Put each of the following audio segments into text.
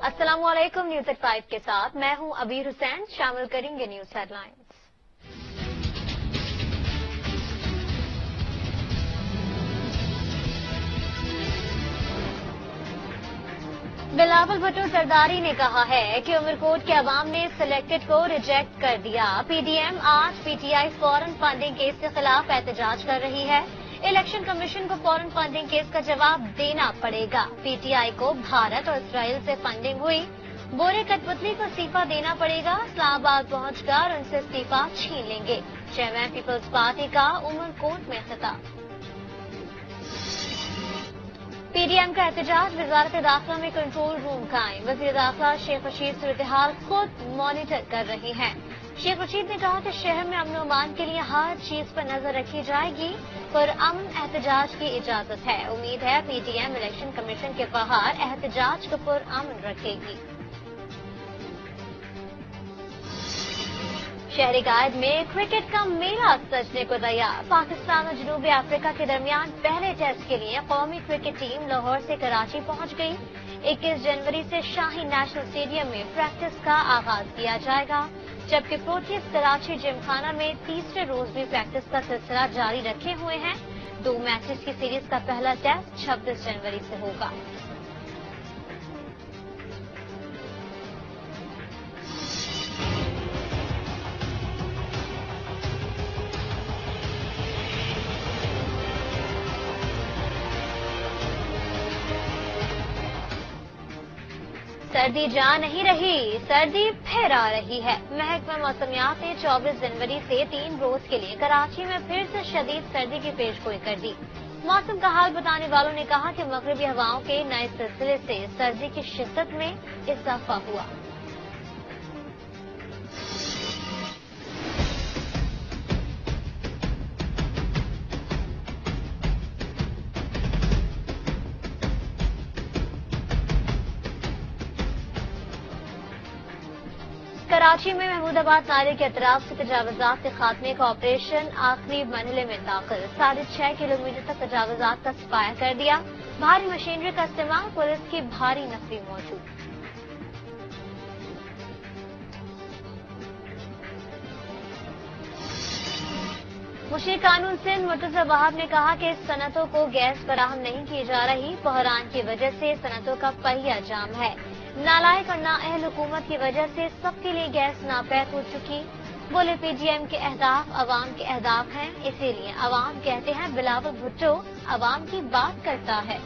अस्सलाम वालेकुम। News eight 5 के साथ मैं हूं अबीर हुसैन। शामिल करेंगे न्यूज़ हेडलाइंस। बिलावल भुट्टो सरदारी ने कहा है कि उमरकोट के अवाम ने सिलेक्टेड को रिजेक्ट कर दिया। पीडीएम आज पीटीआई फॉरेन फंडिंग केस के खिलाफ एहतजाज कर रही है। इलेक्शन कमीशन को फॉरेन फंडिंग केस का जवाब देना पड़ेगा। पीटीआई को भारत और इसराइल से फंडिंग हुई। बोरे कठपुतली को इस्तीफा देना पड़ेगा। इस्लामाबाद पहुंचकर उनसे इस्तीफा छीन लेंगे। चेयरमैन पीपल्स पार्टी का उमरकोट में खिताब। पीडीएम का एहतजाज। वजारत दाखिला में कंट्रोल रूम कायम। वजीर दाखिला शेख रशीद सूरत-ए-हाल खुद मॉनिटर कर रही हैं। शेख रशीद ने कहा कि शहर में अमन अमान के लिए हर चीज पर नजर रखी जाएगी, पर अमन एहतजाज की इजाजत है। उम्मीद है पीडीएम इलेक्शन कमीशन के बाहर एहतजाज को पुरअमन रखेगी। शहरी गायद में क्रिकेट का मेला सजने को तैयार। पाकिस्तान और जनूबी अफ्रीका के दरमियान पहले टेस्ट के लिए कौमी क्रिकेट टीम लाहौर से कराची पहुंच गई। 21 जनवरी से शाही नेशनल स्टेडियम में प्रैक्टिस का आगाज किया जाएगा, जबकि प्रोटीज कराची जिमखाना में तीसरे रोज भी प्रैक्टिस का सिलसिला जारी रखे हुए हैं। 2 मैचेस की सीरीज का पहला टेस्ट 26 जनवरी से होगा। सर्दी जा नहीं रही, सर्दी फिर आ रही है। महकमा मौसमियात ने 24 जनवरी से 3 रोज के लिए कराची में फिर से शदीद सर्दी की पेशगोई कर दी। मौसम का हाल बताने वालों ने कहा कि मगरबी हवाओं के नए सिलसिले से सर्दी की शिद्दत में इजाफा हुआ। कराची में महमूदाबाद नाले के अतराफ से तजावुजात के खात्मे का ऑपरेशन आखिरी मरहले में दाखिल। 6.5 किलोमीटर तक तजावुजात का सफाया कर दिया। भारी मशीनरी का इस्तेमाल, पुलिस की भारी नफरी मौजूद। मुशीर कानून सिंध मुर्तजा वहाब ने कहा कि सनतों को गैस फराहम नहीं की जा रही। बहरान की वजह से सनतों का पहिया जाम है। नालायक और नाअहल हुकूमत की वजह से सबके लिए गैस नापैद हो चुकी। बोले पीडीएम के अहदाफ अवाम के अहदाफ हैं, इसीलिए अवाम कहते हैं बिलावल भुट्टो अवाम की बात करता है।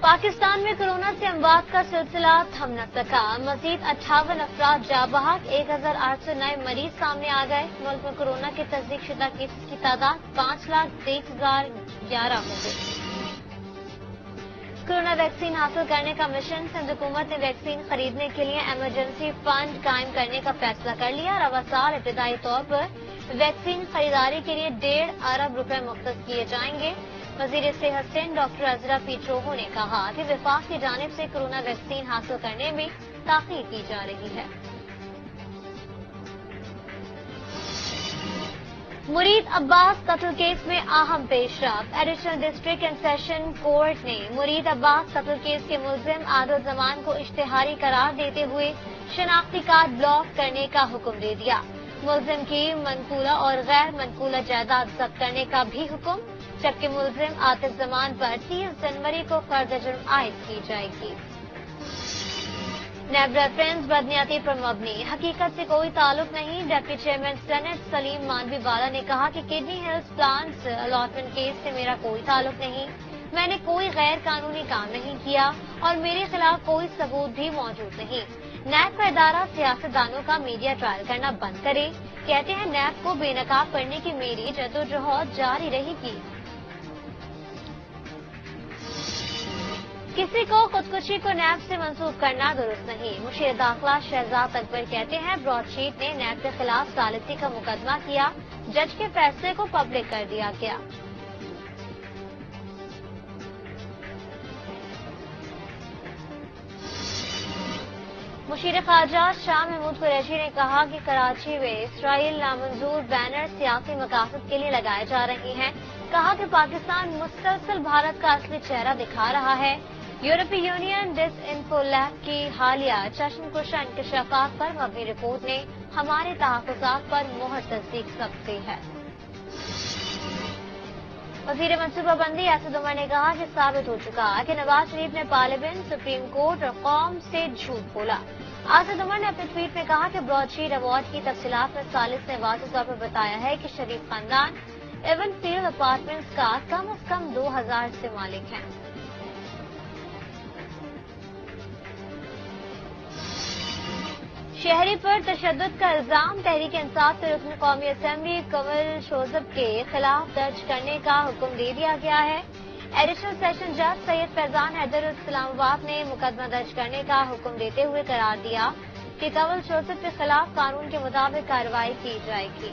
पाकिस्तान में कोरोना से अमवात का सिलसिला थम न सका। मजीद 58 अफराद जाबहक, 1800 नए मरीज सामने आ गए। मुल्क में कोरोना के तस्दीक शुदा केसेस की तादाद 5,23,011 हो गई। कोरोना वैक्सीन हासिल करने का मिशन। सिंध हुकूमत ने वैक्सीन खरीदने के लिए इमरजेंसी फंड कायम करने का फैसला कर लिया। रवा साल इब्तदाई तौर पर वैक्सीन खरीदारी के लिए 1.5 अरब रुपए मुख्तस किए जाएंगे। वजीर सेहत सिंध डॉक्टर अजरा पीट्रोहो ने कहा कि विफाक की जानिब से कोरोना वैक्सीन हासिल करने में ताखीर की जा रही है। मुरीद अब्बास कत्ल केस में अहम पेशरफ। Additional district and session court ने मुरीद अब्बास कत्ल केस के मुलजिम आदिल जमान को इश्तिहारी करार देते हुए शनाख्ती कार्ड ब्लॉक करने का हुक्म दे दिया। मुलजिम की मनकूला और गैर मनकूला जायदाद जब्त करने का भी हुक्म, जबकि मुलजिम आतिफ जमान पर 30 जनवरी को फर्द जुर्म आयद की जाएगी। नैब रेफरेंस बदनियती पर मबनी, हकीकत से कोई ताल्लुक नहीं। डिप्टी चेयरमैन सेनेट सलीम मानवी वाला ने कहा कि kidney hills plants allotment case से मेरा कोई ताल्लुक नहीं। मैंने कोई गैर कानूनी काम नहीं किया और मेरे खिलाफ कोई सबूत भी मौजूद नहीं। नैब का इदारा सियासतदानों का मीडिया ट्रायल करना बंद करे। कहते हैं नैब को बेनकाब करने की मेरी जदोजहद जारी रहेगी। किसी को खुदकुशी को नैब से मंसूब करना दुरुस्त नहीं। मुशीर दाखिला शहजाद अकबर कहते हैं ब्रॉडशीट ने नैब के खिलाफ सालिसी का मुकदमा किया, जज के फैसले को पब्लिक कर दिया गया। मुशीर ख़ारजा शाह महमूद कुरैशी ने कहा कि कराची में इसराइल नामंजूर बैनर सियासी मकासद के लिए लगाए जा रहे हैं। कहा कि पाकिस्तान मुसलसल भारत का असली चेहरा दिखा रहा है। यूरोपीय यूनियन डिसइंफो लैब की हालिया चश्मकुशा इंकशाफात पर मबनी रिपोर्ट ने हमारे तहफ़्फ़ुज़ात पर मोहर तस्दीक सकती है। वज़ीर मनसूबाबंदी असद उमर ने कहा कि साबित हो चुका कि नवाज शरीफ ने पार्लियामेंट, सुप्रीम कोर्ट और कौम से झूठ बोला। असद उमर ने अपने ट्वीट में कहा कि ब्रॉडशीट अवार्ड की तफसीलात में सालिस ने वाज़ेह तौर पर बताया है कि शरीफ खानदान एवन फील्ड अपार्टमेंट्स का कम से कम 2000 से मालिक हैं। शहरी पर तशद्दुद का इल्जाम तहरीक इंसाफ के रुकन कौमी असम्बली कमल शोजब के खिलाफ दर्ज करने का हुक्म दे दिया गया है। एडिशनल सेशन जज सैयद फैजान हैदर इस्लामाबाद ने मुकदमा दर्ज करने का हुक्म देते हुए करार दिया कि कमल शोजब के खिलाफ कानून के मुताबिक कार्रवाई की जाएगी।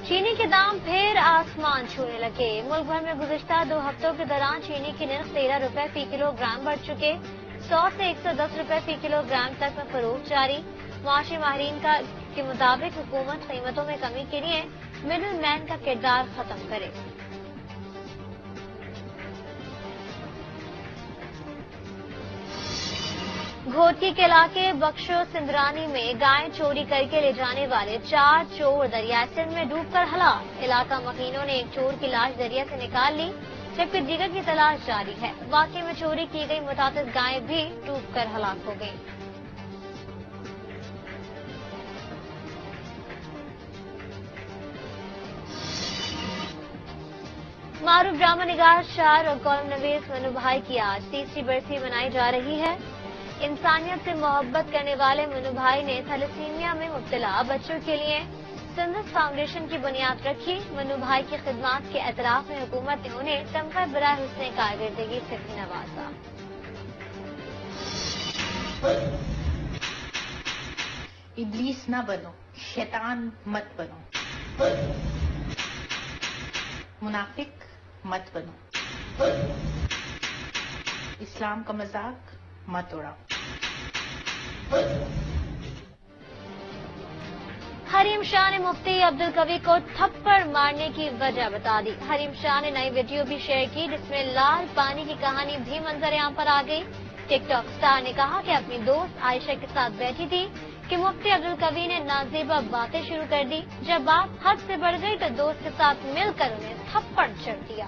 चीनी के दाम फिर आसमान छूने लगे। मुल्क भर में गुज़िश्ता 2 हफ्तों के दौरान चीनी की निर्ख 13 रुपए फी किलोग्राम बढ़ चुके। 100 से 110 रुपए फी किलोग्राम तक में फरोख्त जारी। मुआशी माहिरीन के मुताबिक हुकूमत कीमतों में कमी के लिए मिडिल मैन का किरदार खत्म करे। घोटकी के इलाके बख्शो सिंदरानी में गाय चोरी करके ले जाने वाले 4 चोर दरिया सिंध में डूबकर हलाक। इलाका मकीनों ने एक चोर की लाश दरिया से निकाल ली, जबकि दीगर की तलाश जारी है। वाकई में चोरी की गई मुतादिद गायें भी डूबकर हलाक हो गयी। मारूफ ड्रामा निगार, शायर और कॉलम नवीस मनु भाई की आज 3री बरसी मनाई जा रही है। इंसानियत से मोहब्बत करने वाले मनु भाई ने थैलेसीमिया में मुब्तला बच्चों के लिए सिंधस फाउंडेशन की बुनियाद रखी। मनु भाई की खिदमात के एतराफ में हुकूमत ने उन्हें तमगा बराए हुस्ने कारकर्दगी से भी नवाजा। इब्लीस न बनो, शैतान मत बनो, मुनाफिक मत बनो, इस्लाम का मजाक मत उड़ाओ। हरीम शाह ने मुफ्ती अब्दुल कवी को थप्पड़ मारने की वजह बता दी। हरीम शाह ने नई वीडियो भी शेयर की जिसमें लाल पानी की कहानी भी मंजर आम पर आ गई। टिकटॉक स्टार ने कहा कि अपनी दोस्त आयशा के साथ बैठी थी कि मुफ्ती अब्दुल कवी ने नाजेबा बातें शुरू कर दी। जब बात हद से बढ़ गई तो दोस्त के साथ मिलकर उन्हें थप्पड़ जड़ दिया।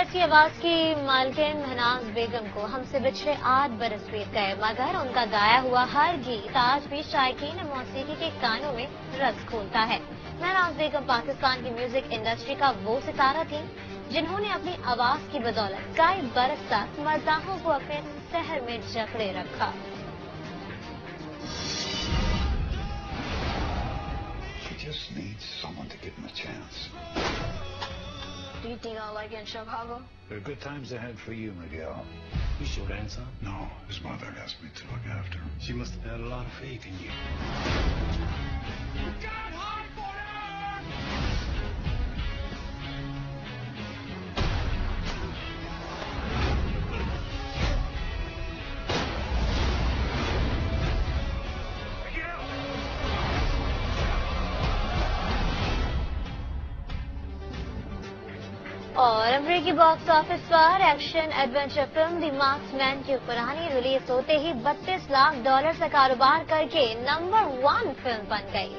की आवाज की मालकिन महनाज बेगम को हमसे पिछले 8 बरस बीत गए, मगर उनका गाया हुआ हर गीत आज भी शायकीन मौसीकी के कानों में रस खोलता है। महनाज बेगम पाकिस्तान की म्यूजिक इंडस्ट्री का वो सितारा थी जिन्होंने अपनी आवाज की बदौलत कई बरस तक मज़ाहों को अपने शहर में जकड़े रखा। Just needs someone to give him a chance. Do you think I'll like it in Chicago? There are good times ahead for you, Miguel. You sure, grandson? No, his mother asked me to look after him. She must have had a lot of faith in you. You got hot for اور امریکی box office پر action adventure film دی marks مین کی پرانی release ہوتے ہی $32 لاکھ کا کاروبار کر کے number 1 film بن گئی.